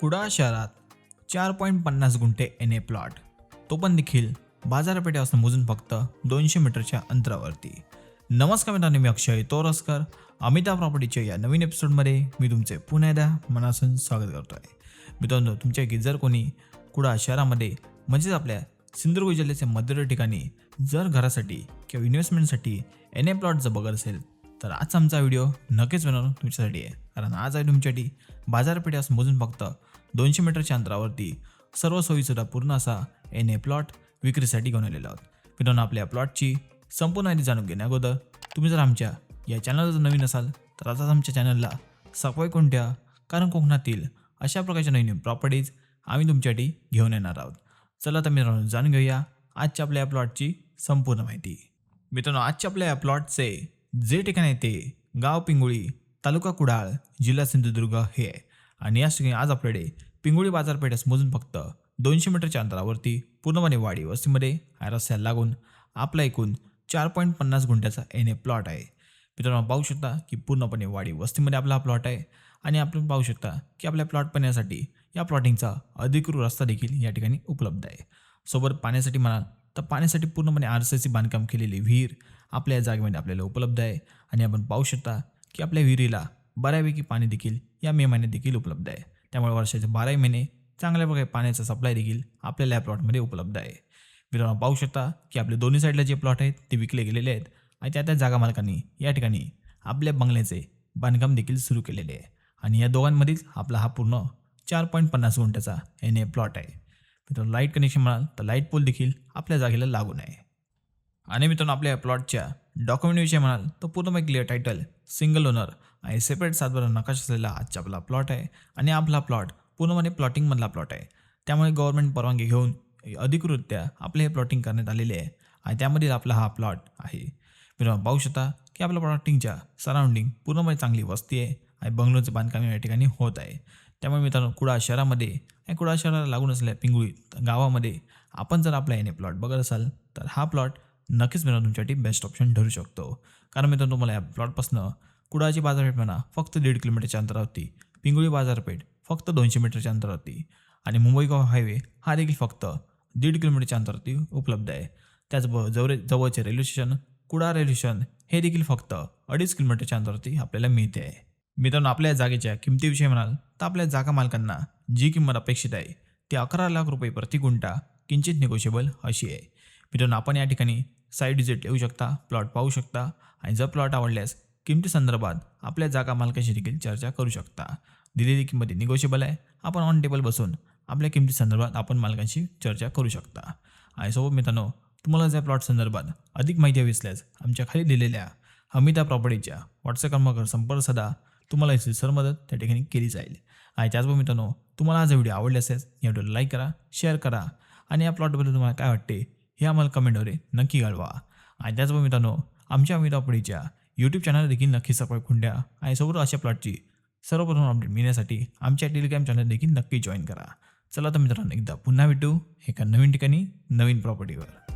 कुडाळ शहरात 4.50 गुंठे एन.ए. प्लॉट, तो पण देखील बाजारपेठेपासून मोजून फक्त 200 मीटरच्या अंतरावरती. नमस्कार मित्रांनो, मी अक्षय तोरसकर. अमिता प्रॉपर्टीच्या या नवीन एपिसोडमध्ये मी तुमचे पुन्हा एकदा मनापासून स्वागत करतो आहे. मित्रांनो, तुमच्यापैकी जर कोणी कुडाळ शहरामध्ये म्हणजेच आपल्या सिंधुदुर्ग जिल्ह्याच्या मध्यवर्ती ठिकाणी जर घरासाठी किंवा इन्व्हेस्टमेंटसाठी एन.ए. प्लॉट जर बघत असेल तर आज आमचा व्हिडिओ नक्कीच बनवून तुमच्यासाठी आहे. कारण आज आहे तुमच्यासाठी बाजारपेठेपासून मोजून फक्त 200 मीटरच्या अंतरावरती सर्व सोयीसुद्धा पूर्ण असा एन.ए. प्लॉट विक्रीसाठी घेऊन आलेला आहोत. मित्रांनो, आपल्या प्लॉटची संपूर्ण माहिती जाणून घेण्याअगोदर तुम्ही जर आमच्या या चॅनलवर जर नवीन असाल तर आताच आमच्या चॅनलला सबस्क्राईब करून ठेवा. कारण कोकणातील अशा प्रकारच्या नवीन प्रॉपर्टीज आम्ही तुमच्यासाठी घेऊन येणार आहोत. चला तर मित्रांनो, जाणून घेऊया आजच्या आपल्या या प्लॉटची संपूर्ण माहिती. मित्रांनो, आजच्या आपल्या या प्लॉटचे जे ठिकाण आहे ते गाव पिंगुळी, तालुका कुडाळ, जिल्हा सिंधुदुर्ग हे आहे. आणि याच ठिकाणी आज आपल्याकडे पिंगुळी बाजारपेठेस मोजून फक्त 200 मीटरच्या अंतरावरती पूर्णपणे वाडी वस्तीमध्ये रस्त्याला लागून आपला एकूण 4.50 गुंठ्याचा एन.ए. प्लॉट आहे. मित्रांनो, पाहू शकता की पूर्णपणे वाडी वस्तीमध्ये आपला हा प्लॉट आहे. आणि आपण पाहू शकता की आपल्या प्लॉट पाहण्यासाठी या प्लॉटिंगचा अधिकृत रस्ता देखील या ठिकाणी उपलब्ध आहे. सोबत पाण्यासाठी म्हणाल तर पाण्यासाठी पूर्णपणे RCC बांधकाम केलेली विहीर आपल्या जागेमध्ये आपल्याला उपलब्ध आहे. आणि आपण पाहू शकता की आपल्या विहिरीला बऱ्यापैकी पाणी देखील या मे महिन्यात देखील उपलब्ध आहे. त्यामुळे वर्षाचे 12 महिने चांगल्या प्रकारे पाण्याचा सप्लाय देखील आपल्याला या प्लॉटमध्ये उपलब्ध आहे. मित्रांनो, पाहू शकता की आपले दोन्ही साईडला जे प्लॉट आहेत ते विकले गेलेले आहेत. आणि त्या जागा मालकांनी या ठिकाणी आपल्या बंगल्याचे बांधकाम देखील सुरू केलेले आहे. आणि या दोघांमधील आपला हा पूर्ण 4.50 गुंठ्याचा एन.ए. प्लॉट आहे. मित्रांनो, लाईट कनेक्शन म्हणाल तर लाईट पोल देखील आपल्या जागेला लागून आहे. आणि मित्रांनो, आपल्या प्लॉटच्या डॉक्युमेंटविषयी म्हणाल तर पूर्णपणे क्लिअर टायटल, सिंगल ओनर आणि सेपरेट 7 नकाशा असलेला आजचा आपला प्लॉट आहे. आणि आपला प्लॉट पूर्णपणे प्लॉटिंगमधला प्लॉट आहे. त्यामुळे गव्हर्नमेंट परवानगी घेऊन अधिकृतरित्या आपले हे प्लॉटिंग करण्यात आलेले आहे. आणि त्यामध्ये आपला हा प्लॉट आहे. मित्रांनो, पाहू शकता की आपल्या प्लॉटिंगच्या सराउंडिंग पूर्णपणे चांगली वस्ती आहे आणि बंगलोचे बांधकाम या ठिकाणी होत आहे. त्यामुळे मित्रांनो, कुडाळ शहरामध्ये आणि कुडाळ शहराला लागून असलेल्या पिंगुळी गावामध्ये आपण जर आपला एन.ए. प्लॉट बघत असाल तर हा प्लॉट नक्कीच मित्रांनो तुमच्यासाठी बेस्ट ऑप्शन ठरू शकतो. कारण मित्रांनो, तुम्हाला या प्लॉटपासून कुडाळची बाजारपेठ म्हणा फक्त 1.5 किलोमीटरच्या अंतरावरती, पिंगुळी बाजारपेठ फक्त 200 मीटरच्या अंतरावरती आणि मुंबई गोवा हायवे हा देखील फक्त 1.5 किलोमीटरच्या अंतरावरती उपलब्ध आहे. त्याचबरोबर जवळचे railway station Kudal railway station हे देखील फक्त 2.5 किलोमीटरच्या अंतरावरती आपल्याला मिळते आहे. मित्रांनो, आपल्या जागेच्या किमतीविषयी म्हणाल तर आपल्या जागा मालकांना जी किंमत अपेक्षित आहे ती 11 लाख रुपये प्रति गुंठा किंचित निगोशिएबल अशी आहे. मित्रांनो, आपण या ठिकाणी साईट व्हिजिट येऊ शकता, प्लॉट पाहू शकता आणि जर प्लॉट आवडल्यास किमती संदर्भात आपल्या जागा मालकाशी देखील चर्चा करू शकता. दिलेली किंमत निगोशिएबल आहे. आपण ऑन टेबल बसून आपल्या किमती संदर्भात आपण मालकांशी चर्चा करू शकता. आणि सोबत मित्रांनो, तुम्हाला जर प्लॉट संदर्भात अधिक माहिती हवी असल्यास आमच्या खाली दिलेल्या अमिता प्रॉपर्टीच्या व्हॉट्सअप क्रमांकावर संपर्क साधा. तुम्हाला याची सर मदत त्या ठिकाणी केली जाईल. आणि त्याचबरोबर मित्रांनो, तुम्हाला हा व्हिडिओ आवडला असेल या व्हिडिओला लाईक करा, शेअर करा आणि या प्लॉटबद्दल तुम्हाला काय वाटते हे आम्हाला कमेंटद्वारे नक्की कळवा. आणि त्याचबरोबर मित्रांनो, आमच्या अमिता प्रॉपर्टीच्या यूट्यूब चॅनल देखील नक्की सबस्क्राईब करून द्या. आणि सोबत अशा प्लॉटची सर्वप्रथम अपडेट मिळण्यासाठी आमच्या टेलिग्राम चॅनल देखील नक्की जॉईन करा. चला तर मित्रांनो, एकदा पुन्हा भेटू एका नवीन ठिकाणी नवीन प्रॉपर्टीवर.